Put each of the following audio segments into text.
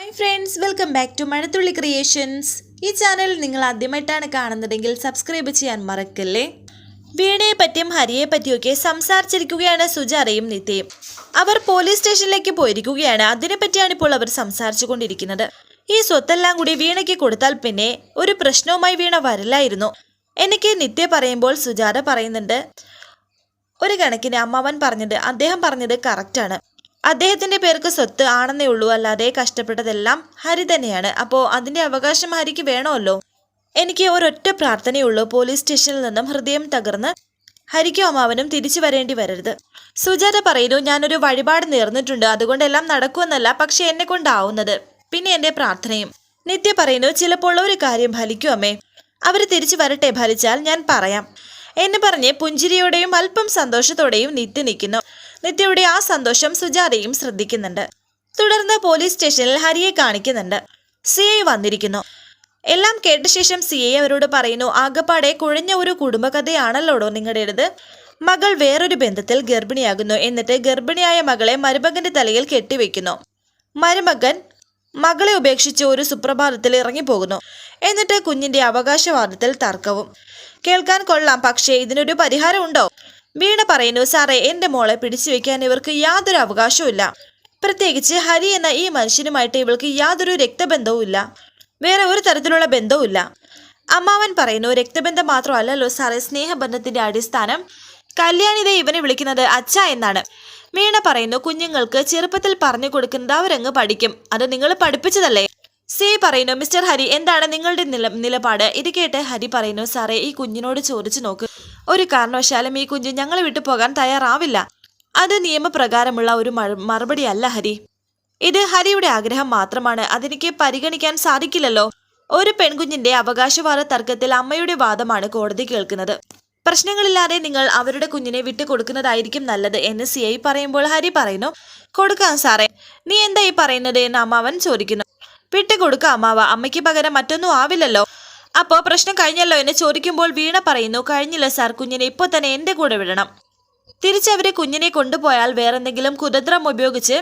Hi friends, welcome back to Mazhathulli creations. ഈ channel നിങ്ങൾ ആദ്യമായിട്ടാണ് കാണുന്നതെങ്കിൽ സബ്സ്ക്രൈബ് ചെയ്യാൻ മറക്കല്ലേ. വീണയെ പറ്റിയും ഹരിയെ പറ്റിയൊക്കെ സംസാരിച്ചിരിക്കുകയാണ് സുജാതയും നിത്യയും. അവർ പോലീസ് സ്റ്റേഷനിലേക്ക് പോയിരിക്കുകയാണ്. അതിനെപ്പറ്റിയാണ് ഇപ്പോൾ അവർ സംസാരിച്ചു കൊണ്ടിരിക്കുന്നത്. ഈ സ്വത്തെല്ലാം കൂടി വീണയ്ക്ക് കൊടുത്താൽ പിന്നെ ഒരു പ്രശ്നവുമായി വീണ വരില്ലായിരുന്നു. എനിക്ക് നിത്യ പറയുമ്പോൾ സുജാത പറയുന്നുണ്ട്, ഒരു കണക്കിന് അമ്മാവൻ അദ്ദേഹം പറഞ്ഞത് കറക്റ്റാണ്. അദ്ദേഹത്തിന്റെ പേർക്ക് സ്വത്ത് ആണെന്നേ ഉള്ളൂ, അല്ലാതെ കഷ്ടപ്പെട്ടതെല്ലാം ഹരി തന്നെയാണ്. അപ്പോൾ അതിന്റെ അവകാശം ഹരിക്ക് വേണമല്ലോ. എനിക്ക് ഒരൊറ്റ പ്രാർത്ഥനയുള്ളൂ, പോലീസ് സ്റ്റേഷനിൽ നിന്നും ഹൃദയം തകർന്ന് ഹരിക്കും അമ്മാവനും തിരിച്ചു വരേണ്ടി വരരുത്. സുജാത പറയുന്നു, ഞാനൊരു വഴിപാട് നേർന്നിട്ടുണ്ട്, അതുകൊണ്ടെല്ലാം നടക്കുമെന്നല്ല, പക്ഷെ എന്നെ കൊണ്ടാവുന്നത്, പിന്നെ എന്റെ പ്രാർത്ഥനയും. നിത്യ പറയുന്നു, ചിലപ്പോൾ ഒരു കാര്യം ഫലിക്കും അമ്മേ, അവര് തിരിച്ചു വരട്ടെ, ഫലിച്ചാൽ ഞാൻ പറയാം എന്ന് പറഞ്ഞ് പുഞ്ചിരിയോടെയും അല്പം സന്തോഷത്തോടെയും നിത്യ നിൽക്കുന്നു. നിത്യയുടെ ആ സന്തോഷം സുജാതയും ശ്രദ്ധിക്കുന്നുണ്ട്. തുടർന്ന് പോലീസ് സ്റ്റേഷനിൽ ഹരിയെ കാണിക്കുന്നുണ്ട്. CI വന്നിരിക്കുന്നു. എല്ലാം കേട്ട ശേഷം CI അവരോട് പറയുന്നു, ആകപ്പാടെ കുഴഞ്ഞ ഒരു കുടുംബകഥയാണല്ലോടോ നിങ്ങളുടേത്. മകൾ വേറൊരു ബന്ധത്തിൽ ഗർഭിണിയാകുന്നു, എന്നിട്ട് ഗർഭിണിയായ മകളെ മരുമകന്റെ തലയിൽ കെട്ടിവെക്കുന്നു. മരുമകൻ മകളെ ഉപേക്ഷിച്ച് ഒരു സുപ്രഭാതത്തിൽ ഇറങ്ങിപ്പോകുന്നു. എന്നിട്ട് കുഞ്ഞിന്റെ അവകാശവാദത്തിൽ തർക്കവും. കേൾക്കാൻ കൊള്ളാം, പക്ഷേ ഇതിനൊരു പരിഹാരമുണ്ടോ? വീണ പറയുന്നു, സാറേ, എന്റെ മോളെ പിടിച്ചു വെക്കാൻ ഇവർക്ക് യാതൊരു അവകാശവും ഇല്ല. പ്രത്യേകിച്ച് ഹരി എന്ന ഈ മനുഷ്യനുമായിട്ട് ഇവൾക്ക് യാതൊരു രക്തബന്ധവും ഇല്ല, വേറെ ഒരു തരത്തിലുള്ള ബന്ധവും ഇല്ല. അമ്മാവൻ പറയുന്നു, രക്തബന്ധം മാത്രമല്ലല്ലോ സാറേ, സ്നേഹബന്ധത്തിന്റെ അടിസ്ഥാനം. കല്യാണിതെ ഇവനെ വിളിക്കുന്നത് അച്ഛ എന്നാണ്. വീണ പറയുന്നു, കുഞ്ഞുങ്ങൾക്ക് ചെറുപ്പത്തിൽ പറഞ്ഞു കൊടുക്കുന്നത് അവരങ്ങ് പഠിക്കും, അത് നിങ്ങൾ പഠിപ്പിച്ചതല്ലേ. CI പറയുന്നു, മിസ്റ്റർ ഹരി, എന്താണ് നിങ്ങളുടെ നിലപാട്? ഇത് കേട്ട് ഹരി പറയുന്നു, സാറേ, ഈ കുഞ്ഞിനോട് ചോദിച്ചു നോക്ക്, ഒരു കാരണവശാലും ഈ കുഞ്ഞ് ഞങ്ങളെ വിട്ടു പോകാൻ തയ്യാറാവില്ല. അത് നിയമപ്രകാരമുള്ള ഒരു മറുപടി അല്ല ഹരി. ഇത് ഹരിയുടെ ആഗ്രഹം മാത്രമാണ്, അതെനിക്ക് പരിഗണിക്കാൻ സാധിക്കില്ലല്ലോ. ഒരു പെൺകുഞ്ഞിന്റെ അവകാശവാദ തർക്കത്തിൽ അമ്മയുടെ വാദമാണ് കോടതി കേൾക്കുന്നത്. പ്രശ്നങ്ങളില്ലാതെ നിങ്ങൾ അവരുടെ കുഞ്ഞിനെ വിട്ടുകൊടുക്കുന്നതായിരിക്കും നല്ലത് എന്ന് CI പറയുമ്പോൾ ഹരി പറയുന്നു, കൊടുക്കാം സാറേ. നീ എന്താ ഈ പറയുന്നത് എന്ന് അമ്മാവൻ ചോദിക്കുന്നു. വിട്ടുകൊടുക്കാം അമ്മാവ, അമ്മയ്ക്ക് പകരം മറ്റൊന്നും ആവില്ലല്ലോ. അപ്പോ പ്രശ്നം കഴിഞ്ഞല്ലോ എന്ന് ചോദിക്കുമ്പോൾ വീണ പറയുന്നു, കഴിഞ്ഞില്ല സാർ, കുഞ്ഞിനെ ഇപ്പോൾ തന്നെ എന്റെ കൂടെ വിടണം. തിരിച്ചവരെ കുഞ്ഞിനെ കൊണ്ടുപോയാൽ വേറെന്തെങ്കിലും കുതന്ത്രം ഉപയോഗിച്ച്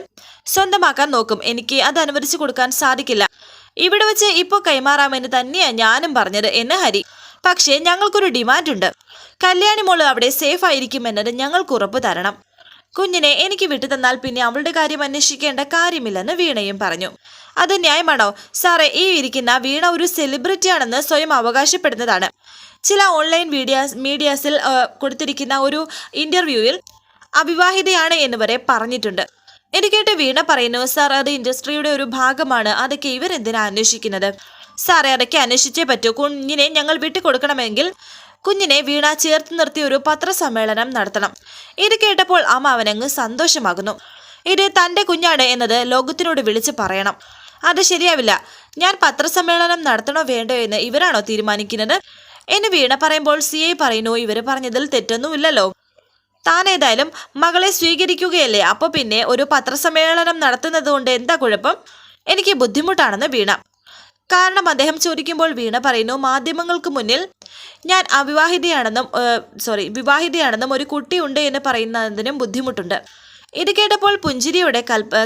സ്വന്തമാക്കാൻ നോക്കും. എനിക്ക് അത് അനുവദിച്ചു കൊടുക്കാൻ സാധിക്കില്ല. ഇവിടെ വെച്ച് ഇപ്പോൾ കൈമാറാമെന്ന് തന്നെയാ ഞാനും പറഞ്ഞത് എന്ന് ഹരി. പക്ഷേ ഞങ്ങൾക്കൊരു ഡിമാൻഡ് ഉണ്ട്. കല്യാണി മോള് അവിടെ സേഫ് ആയിരിക്കുമെന്നത് ഞങ്ങൾക്ക് ഉറപ്പ് തരണം. കുഞ്ഞിനെ എനിക്ക് വിട്ടു തന്നാൽ പിന്നെ അവളുടെ കാര്യം അന്വേഷിക്കേണ്ട കാര്യമില്ലെന്ന് വീണയും പറഞ്ഞു. അത് ന്യായമാണോ സാറേ? ഈ ഇരിക്കുന്ന വീണ ഒരു സെലിബ്രിറ്റിയാണെന്ന് സ്വയം അവകാശപ്പെടുന്നതാണ്. ചില ഓൺലൈൻ മീഡിയാസിൽ കൊടുത്തിരിക്കുന്ന ഒരു ഇന്റർവ്യൂവിൽ അവിവാഹിതയാണ് എന്ന് വരെ പറഞ്ഞിട്ടുണ്ട്. ഇത് കേട്ട് വീണ പറയുന്നു, സാർ, അത് ഇൻഡസ്ട്രിയുടെ ഒരു ഭാഗമാണ്, അതൊക്കെ ഇവരെന്തിനാ അന്വേഷിക്കുന്നത്? സാറേ, അതൊക്കെ അന്വേഷിച്ചേ പറ്റൂ. കുഞ്ഞിനെ ഞങ്ങൾ വിട്ടുകൊടുക്കണമെങ്കിൽ കുഞ്ഞിനെ വീണ ചേർത്ത് നിർത്തി ഒരു പത്രസമ്മേളനം നടത്തണം. ഇത് കേട്ടപ്പോൾ അമ്മാവനങ്ങ് സന്തോഷമാകുന്നു. ഇത് തന്റെ കുഞ്ഞാണ് എന്നത് ലോകത്തിനോട് വിളിച്ച് പറയണം. അത് ശരിയാവില്ല. ഞാൻ പത്രസമ്മേളനം നടത്തണോ വേണ്ടോ എന്ന് ഇവരാണോ തീരുമാനിക്കുന്നത് എന്ന് വീണ പറയുമ്പോൾ CI പറയുന്നു, ഇവര് പറഞ്ഞതിൽ തെറ്റൊന്നുമില്ലല്ലോ. താൻ ഏതായാലും മകളെ സ്വീകരിക്കുകയല്ലേ, അപ്പൊ പിന്നെ ഒരു പത്രസമ്മേളനം നടത്തുന്നത് കൊണ്ട് എന്താ കുഴപ്പം? എനിക്ക് ബുദ്ധിമുട്ടാണെന്ന് വീണ. കാരണം അദ്ദേഹം ചോദിക്കുമ്പോൾ വീണ പറയുന്നു, മാധ്യമങ്ങൾക്ക് മുന്നിൽ ഞാൻ വിവാഹിതയാണെന്നും ഒരു കുട്ടിയുണ്ട് എന്ന് പറയുന്നതിനും ബുദ്ധിമുട്ടുണ്ട്. ഇത് കേട്ടപ്പോൾ പുഞ്ചിരിയോടെ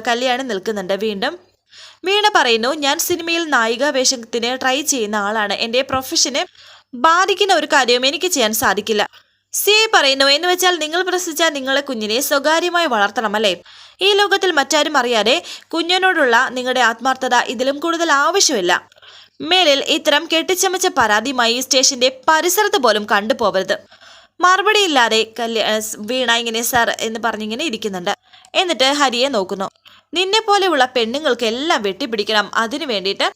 കല്യാണി നിൽക്കുന്നുണ്ട്. വീണ്ടും വീണ പറയുന്നു, ഞാൻ സിനിമയിൽ നായിക വേഷത്തിന് ട്രൈ ചെയ്യുന്ന ആളാണ്. എൻ്റെ പ്രൊഫഷനെ ബാധിക്കുന്ന ഒരു കാര്യവും എനിക്ക് ചെയ്യാൻ സാധിക്കില്ല. CI പറയുന്നു, എന്ന് വെച്ചാൽ നിങ്ങൾ പ്രസവിച്ച നിങ്ങളെ കുഞ്ഞിനെ സ്വകാര്യമായി വളർത്തണം അല്ലേ? ഈ ലോകത്തിൽ മറ്റാരും അറിയാതെ കുഞ്ഞിനോടുള്ള നിങ്ങളുടെ ആത്മാർത്ഥത ഇതിലും കൂടുതൽ ആവശ്യമില്ല. മേലിൽ ഇത്തരം കെട്ടിച്ചമച്ച പരാതിയുമായി സ്റ്റേഷന്റെ പരിസരത്ത് പോലും കണ്ടുപോകരുത്. മറുപടിയില്ലാതെ വീണ ഇങ്ങനെ സാർ എന്ന് പറഞ്ഞിങ്ങനെ ഇരിക്കുന്നുണ്ട്. എന്നിട്ട് ഹരിയെ നോക്കുന്നു. നിന്നെ പോലെയുള്ള പെണ്ണുങ്ങൾക്ക് എല്ലാം വെട്ടിപ്പിടിക്കണം, അതിനു വേണ്ടിയിട്ട്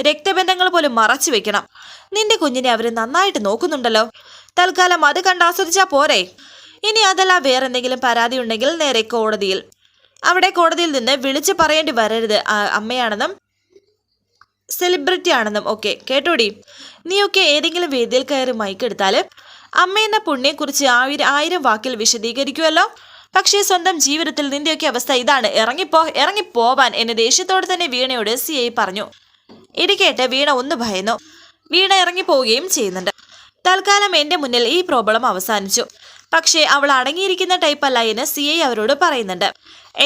രക്തബന്ധങ്ങൾ പോലും മറച്ചു വെക്കണം. നിന്റെ കുഞ്ഞിനെ അവര് നന്നായിട്ട് നോക്കുന്നുണ്ടല്ലോ, തൽക്കാലം അത് കണ്ടാസ്വദിച്ചാ പോരെ. ഇനി അതല്ല വേറെന്തെങ്കിലും പരാതി ഉണ്ടെങ്കിൽ നേരെ കോടതിയിൽ. അവിടെ കോടതിയിൽ നിന്ന് വിളിച്ചു പറയേണ്ടി വരരുത് അമ്മയാണെന്നും സെലിബ്രിറ്റി ആണെന്നും ഒക്കെ. കേട്ടോടി, നീയൊക്കെ ഏതെങ്കിലും വേദിയിൽ കയറി മൈക്കെടുത്താൽ അമ്മ എന്ന പുണ്യെക്കുറിച്ച് 1000 വാക്കിൽ വിശദീകരിക്കുമല്ലോ. പക്ഷേ സ്വന്തം ജീവിതത്തിൽ നിന്റെയൊക്കെ അവസ്ഥ ഇതാണ്. ഇറങ്ങിപ്പോവാൻ എന്ന് ദേഷ്യത്തോടെ തന്നെ വീണയോട് CI പറഞ്ഞു. ഇത് കേട്ട് വീണ ഒന്ന് ഭയന്നു. വീണ ഇറങ്ങിപ്പോവുകയും ചെയ്യുന്നുണ്ട്. തൽക്കാലം എന്റെ മുന്നിൽ ഈ പ്രോബ്ലം അവസാനിച്ചു. പക്ഷേ അവൾ അടങ്ങിയിരിക്കുന്ന ടൈപ്പല്ല എന്ന് CI അവരോട് പറയുന്നുണ്ട്.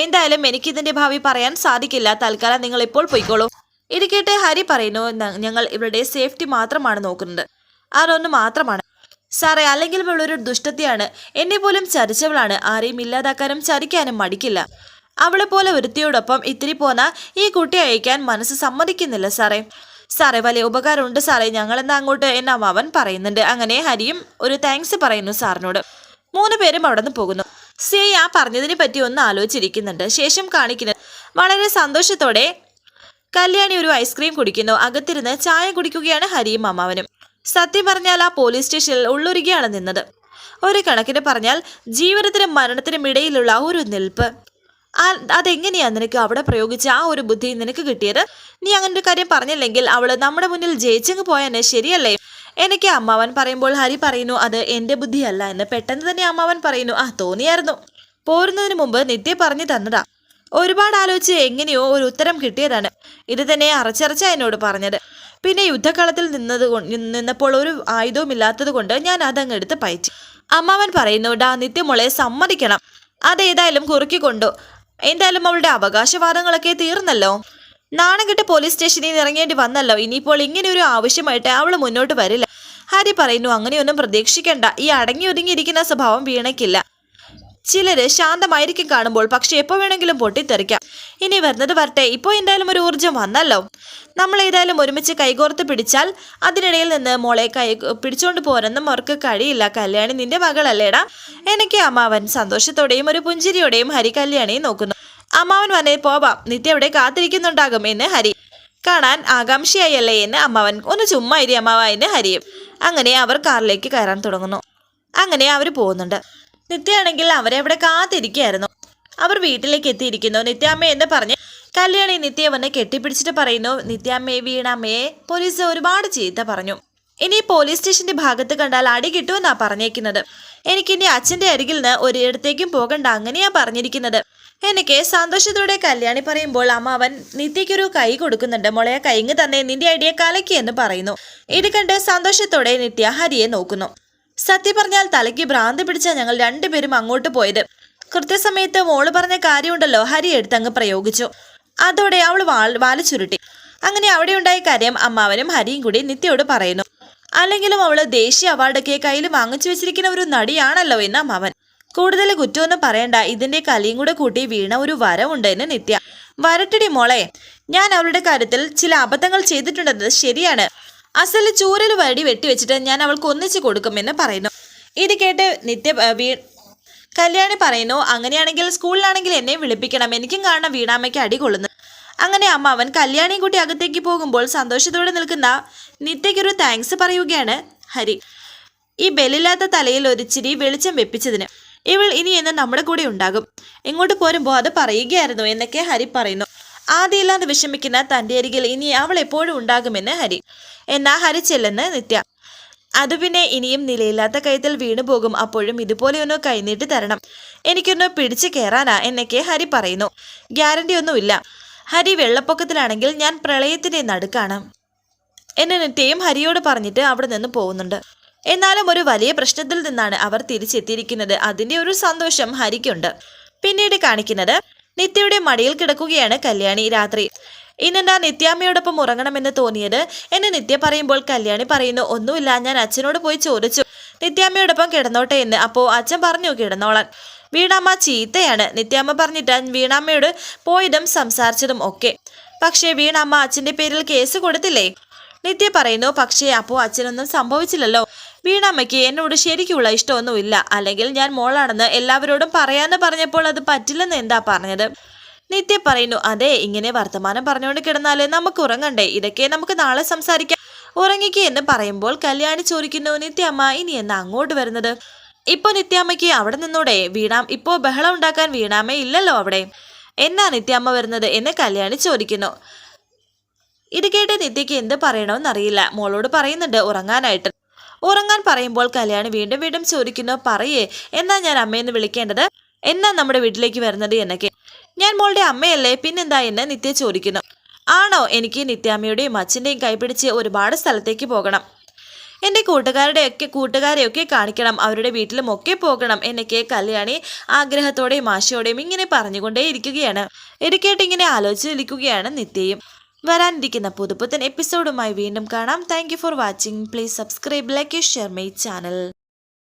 എന്തായാലും എനിക്കിതിന്റെ ഭാവി പറയാൻ സാധിക്കില്ല. തൽക്കാലം നിങ്ങൾ ഇപ്പോൾ പോയിക്കോളൂ. ഇത് കേട്ട് ഹരി പറയുന്നു, ഞങ്ങൾ ഇവരുടെ സേഫ്റ്റി മാത്രമാണ് നോക്കുന്നത്, ആരൊന്ന് മാത്രമാണ് സാറേ. അല്ലെങ്കിൽ ഇവളൊരു ദുഷ്ടത്തിയാണ്, എന്നെ പോലും ചതിച്ചവളാണ്, ആരെയും ഇല്ലാതാക്കാനും ചതിക്കാനും മടിക്കില്ല. അവളെ പോലെ ഒരുത്തിയോടൊപ്പം ഇത്തിരി പോന്ന ഈ കുട്ടിയെ അയക്കാൻ മനസ്സ് സമ്മതിക്കുന്നില്ല സാറേ. സാറേ വലിയ ഉപകാരമുണ്ട് സാറേ, ഞങ്ങളെന്നാ അങ്ങോട്ട് എന്ന അവൻ പറയുന്നുണ്ട്. അങ്ങനെ ഹരിയും ഒരു താങ്ക്സ് പറയുന്നു സാറിനോട്. 3 പേരും അവിടെ നിന്ന് പോകുന്നു. സിഐ ആ പറഞ്ഞതിനെ പറ്റി ഒന്ന് ആലോചിച്ചിരിക്കുന്നുണ്ട്. ശേഷം കാണിക്കുന്നത് വളരെ സന്തോഷത്തോടെ കല്യാണി ഒരു ഐസ്ക്രീം കുടിക്കുന്നു. അകത്തിരുന്ന് ചായ കുടിക്കുകയാണ് ഹരിയും അമ്മാവനും. സത്യം പറഞ്ഞാൽ ആ പോലീസ് സ്റ്റേഷനിൽ ഉള്ളൊരുകയാണ് നിന്നത്. ഒരു കണക്കിന് പറഞ്ഞാൽ ജീവിതത്തിനും മരണത്തിനും ഇടയിലുള്ള ഒരു നിൽപ്പ്. അതെങ്ങനെയാ നിനക്ക് അവിടെ പ്രയോഗിച്ച ആ ഒരു ബുദ്ധി നിനക്ക് കിട്ടിയത്? നീ അങ്ങനെ ഒരു കാര്യം പറഞ്ഞില്ലെങ്കിൽ അവള് നമ്മുടെ മുന്നിൽ ജയിച്ചങ്ങ് പോയാനെ, ശരിയല്ലേ? എനിക്ക് അമ്മാവൻ പറയുമ്പോൾ ഹരി പറയുന്നു, അത് എന്റെ ബുദ്ധിയല്ല എന്ന്. പെട്ടെന്ന് തന്നെ അമ്മാവൻ പറയുന്നു, തോന്നിയായിരുന്നു, പോരുന്നതിന് മുമ്പ് നിത്യ പറഞ്ഞു തന്നതാ. ഒരുപാട് ആലോചിച്ച് എങ്ങനെയോ ഒരു ഉത്തരം കിട്ടിയതാണ്. ഇത് തന്നെ അറച്ചറച്ച എന്നോട് പറഞ്ഞത്. പിന്നെ യുദ്ധക്കളത്തിൽ നിന്നപ്പോൾ ഒരു ആയുധവും ഇല്ലാത്തത് കൊണ്ട് ഞാൻ അതങ്ങ് എടുത്ത് പയറ്റി. അമ്മാവൻ പറയുന്നു, നിത്യമോളെ സമ്മതിക്കണം, അതേതായാലും കുറുക്കിക്കൊണ്ടു. എന്തായാലും അവളുടെ അവകാശവാദങ്ങളൊക്കെ തീർന്നല്ലോ. നാണം കെട്ട് പോലീസ് സ്റ്റേഷനിൽ നിന്ന് ഇറങ്ങേണ്ടി വന്നല്ലോ. ഇനിയിപ്പോൾ ഇങ്ങനെ ഒരു ആവശ്യമായിട്ട് അവള് മുന്നോട്ട് വരില്ല. ഹരി പറയുന്നു, അങ്ങനെയൊന്നും പ്രതീക്ഷിക്കണ്ട. ഈ അടങ്ങി ഒതുങ്ങിയിരിക്കുന്ന സ്വഭാവം വീണയ്ക്കില്ല. ചിലര് ശാന്തമായിരിക്കും കാണുമ്പോൾ, പക്ഷെ എപ്പോൾ വേണമെങ്കിലും പൊട്ടിത്തെറിക്കാം. ഇനി വരുന്നത് വരട്ടെ. ഇപ്പോൾ എന്തായാലും ഒരു ഊർജ്ജം വന്നല്ലോ. നമ്മൾ ഏതായാലും ഒരുമിച്ച് കൈകോർത്ത് പിടിച്ചാൽ അതിനിടയിൽ നിന്ന് മോളെ പിടിച്ചോണ്ട് പോരെന്നും അവർക്ക് കഴിയില്ല. കല്യാണി നിന്റെ മകളല്ലേടാ. എനിക്ക് അമ്മാവൻ സന്തോഷത്തോടെയും ഒരു പുഞ്ചിരിയോടെയും ഹരി കല്യാണിയെ നോക്കുന്നു. അമ്മാവൻ വന്നേ പോവാം, നിത്യ എവിടെ കാത്തിരിക്കുന്നുണ്ടാകും എന്ന് ഹരി. കാണാൻ ആകാംക്ഷയായല്ലേ എന്ന് അമ്മാവൻ. ഒന്ന് ചുമ്മാ ഇരി അമ്മാവ എന്ന് ഹരിയും. അങ്ങനെ അവർ കാറിലേക്ക് കയറാൻ തുടങ്ങുന്നു. അങ്ങനെ അവർ പോകുന്നുണ്ട്. നിത്യയാണെങ്കിൽ അവരെ അവിടെ കാത്തിരിക്കുകയായിരുന്നു. അവർ വീട്ടിലേക്ക് എത്തിയിരിക്കുന്നു. നിത്യാമ്മ എന്ന് പറഞ്ഞ് കല്യാണി നിത്യയെ വന്ന് കെട്ടിപ്പിടിച്ചിട്ട് പറയുന്നു, നിത്യാമ്മയെ വീണാമ്മയെ പോലീസ് ഒരുപാട് ചീത്ത പറഞ്ഞു. ഇനി പോലീസ് സ്റ്റേഷന്റെ ഭാഗത്ത് കണ്ടാൽ അടി കിട്ടുമെന്നാ പറഞ്ഞേക്കുന്നത്. എനിക്കിനി അച്ഛന്റെ അരികിൽ നിന്ന് ഒരിടത്തേക്കും പോകണ്ട, അങ്ങനെയാ പറഞ്ഞിരിക്കുന്നത്. എനിക്ക് സന്തോഷത്തോടെ കല്യാണി പറയുമ്പോൾ അമ്മാവൻ നിത്യയ്ക്കൊരു കൈ കൊടുക്കുന്നുണ്ട്. മോളെ കൈങ്ങ് തന്നെ, നിന്റെ ഐഡിയ കലക്കി എന്ന് പറയുന്നു. ഇത് കണ്ട് സന്തോഷത്തോടെ നിത്യ ഹരിയെ നോക്കുന്നു. സത്യം പറഞ്ഞാൽ തലയ്ക്ക് ഭ്രാന്ത് പിടിച്ച ഞങ്ങൾ 2 പേരും അങ്ങോട്ട് പോയത്. കൃത്യസമയത്ത് മോള് പറഞ്ഞ കാര്യമുണ്ടല്ലോ ഹരി എടുത്തങ്ങ് പ്രയോഗിച്ചു. അതോടെ അവൾ വാല് ചുരുട്ടി. അങ്ങനെ അവിടെ ഉണ്ടായ കാര്യം അമ്മാവനും ഹരിയും കൂടി നിത്യയോട് പറയുന്നു. അല്ലെങ്കിലും അവള് ദേശീയ അവാർഡൊക്കെ കയ്യിൽ വാങ്ങിച്ചു വെച്ചിരിക്കുന്ന ഒരു നടിയാണല്ലോ എന്ന് അമ്മാവൻ. കൂടുതൽ കുറ്റമൊന്നും പറയണ്ട, ഇതിന്റെ കലിയും കൂടെ കൂട്ടി വീണ ഒരു വരവുണ്ട് എന്ന് നിത്യ. വരട്ടടി മോളെ, ഞാൻ അവളുടെ കാര്യത്തിൽ ചില അബദ്ധങ്ങൾ ചെയ്തിട്ടുണ്ടെന്നത് ശരിയാണ്. അസല് ചൂരൽ വടി വെട്ടിവെച്ചിട്ട് ഞാൻ അവൾക്ക് ഒന്നിച്ചു കൊടുക്കുമെന്ന് പറയുന്നു. ഇത് കേട്ട് കല്യാണി പറയുന്നു, അങ്ങനെയാണെങ്കിൽ സ്കൂളിലാണെങ്കിൽ എന്നെ വിളിപ്പിക്കണം, എനിക്കും കാണണം വീണാമ്മയ്ക്ക് അടി കൊള്ളുന്നു. അങ്ങനെ അമ്മാവൻ കല്യാണിയും കൂട്ടി അകത്തേക്ക് പോകുമ്പോൾ സന്തോഷത്തോടെ നിൽക്കുന്ന നിത്യയ്ക്കൊരു താങ്ക്സ് പറയുകയാണ് ഹരി. ഈ ബെല്ലില്ലാത്ത തലയിൽ ഒരിച്ചിരി വെളിച്ചം വെപ്പിച്ചതിന്. ഇവൾ ഇനി എന്ന് നമ്മുടെ കൂടെ ഉണ്ടാകും. ഇങ്ങോട്ട് പോരുമ്പോൾ അത് പറയുകയായിരുന്നു എന്നൊക്കെ ഹരി പറയുന്നു. ആദ്യമില്ലാതെ വിഷമിക്കുന്ന തൻ്റെ അരികിൽ ഇനി അവൾ എപ്പോഴും ഉണ്ടാകുമെന്ന് ഹരി. എന്നാ ഹരി ചെല്ലെന്ന് നിത്യ. അത് പിന്നെ ഇനിയും നിലയില്ലാത്ത കയത്തിൽ വീണു പോകും, അപ്പോഴും ഇതുപോലെയൊന്ന് കൈനീട്ടി തരണം, എനിക്കൊന്ന് പിടിച്ചു കയറാനാ എന്നൊക്കെ ഹരി പറയുന്നു. ഗ്യാരണ്ടി ഒന്നുമില്ല ഹരി, വെള്ളപ്പൊക്കത്തിലാണെങ്കിൽ ഞാൻ പ്രളയത്തിന്റെ നടുക്കാണ് എന്ന് നിത്യയും ഹരിയോട് പറഞ്ഞിട്ട് അവിടെ നിന്ന് പോകുന്നുണ്ട്. എന്നാലും ഒരു വലിയ പ്രശ്നത്തിൽ നിന്നാണ് അവർ തിരിച്ചെത്തിയിരിക്കുന്നത്. അതിന്റെ ഒരു സന്തോഷം ഹരിക്കുണ്ട്. പിന്നീട് കാണിക്കുന്നത് നിത്യയുടെ മടിയിൽ കിടക്കുകയാണ് കല്യാണി രാത്രി. ഇന്നെന്താ നിത്യാമ്മയോടൊപ്പം ഉറങ്ങണമെന്ന് തോന്നിയത് എന്ന് നിത്യ പറയുമ്പോൾ കല്യാണി പറയുന്നു, ഒന്നുമില്ല, ഞാൻ അച്ഛനോട് പോയി ചോദിച്ചു നിത്യാമ്മയോടൊപ്പം കിടന്നോട്ടെ എന്ന്. അപ്പോൾ അച്ഛൻ പറഞ്ഞു കിടന്നോളാൻ. വീണാമ്മ ചീത്തയാണ്. നിത്യാമ്മ പറഞ്ഞിട്ട് വീണാമ്മയോട് പോയതും സംസാരിച്ചതും ഒക്കെ. പക്ഷേ വീണാമ്മ അച്ഛന്റെ പേരിൽ കേസ് കൊടുത്തില്ലേ? നിത്യ പറയുന്നു, പക്ഷേ അപ്പോൾ അച്ഛനൊന്നും സംഭവിച്ചില്ലല്ലോ. വീണാമ്മയ്ക്ക് എന്നോട് ശരിക്കുള്ള ഇഷ്ടമൊന്നുമില്ല, അല്ലെങ്കിൽ ഞാൻ മോളാണെന്ന് എല്ലാവരോടും പറയാന്ന് പറഞ്ഞപ്പോൾ അത് പറ്റില്ലെന്ന് എന്താ പറഞ്ഞത്? നിത്യ പറയുന്നു, അതെ, ഇങ്ങനെ വർത്തമാനം പറഞ്ഞുകൊണ്ട് കിടന്നാലേ നമുക്ക് ഉറങ്ങണ്ടേ, ഇതൊക്കെ നമുക്ക് നാളെ സംസാരിക്കാം, ഉറങ്ങിക്കേ എന്ന് പറയുമ്പോൾ കല്യാണി ചോദിക്കുന്നു, നിത്യാമ്മ ഇനി എന്നാ അങ്ങോട്ട് വരുന്നത്? ഇപ്പൊ നിത്യാമ്മയ്ക്ക് അവിടെ നിന്നൂടെ? ഇപ്പോ ബഹളം ഉണ്ടാക്കാൻ വീണാമ്മ ഇല്ലല്ലോ അവിടെ, എന്നാ നിത്യാമ്മ വരുന്നത് എന്ന് കല്യാണി ചോദിക്കുന്നു. ഇത് കേട്ട് നിത്യയ്ക്ക് എന്ത് പറയണമെന്നറിയില്ല. മോളോട് പറയുന്നുണ്ട് ഉറങ്ങാനായിട്ട്. ഉറങ്ങാൻ പറയുമ്പോൾ കല്യാണി വീണ്ടും വീണ്ടും ചോദിക്കുന്നു, പറയേ, എന്നാ ഞാൻ അമ്മയെന്ന് വിളിക്കേണ്ടത്? എന്നാ നമ്മുടെ വീട്ടിലേക്ക് വരുന്നത് എന്നൊക്കെ. ഞാൻ മോളുടെ അമ്മയല്ലേ, പിന്നെന്താ എന്ന് നിത്യ ചോദിക്കുന്നു. ആണോ? എനിക്ക് നിത്യാമ്മയുടെയും അച്ഛൻ്റെയും കൈപിടിച്ച് ഒരുപാട് സ്ഥലത്തേക്ക് പോകണം, എൻ്റെ കൂട്ടുകാരെയൊക്കെ കാണിക്കണം, അവരുടെ വീട്ടിലും ഒക്കെ പോകണം എന്നൊക്കെ കല്യാണി ആഗ്രഹത്തോടെയും ആശയോടെയും ഇങ്ങനെ പറഞ്ഞുകൊണ്ടേ ഇരിക്കുകയാണ്. ഇരിക്കേട്ട് ഇങ്ങനെ ആലോചിച്ച് നിൽക്കുകയാണ് നിത്യയും. വരാനിരിക്കുന്ന പുതുപുത്തൻ എപ്പിസോഡുമായി വീണ്ടും കാണാം. Thank you for watching. Please subscribe, like, share my channel.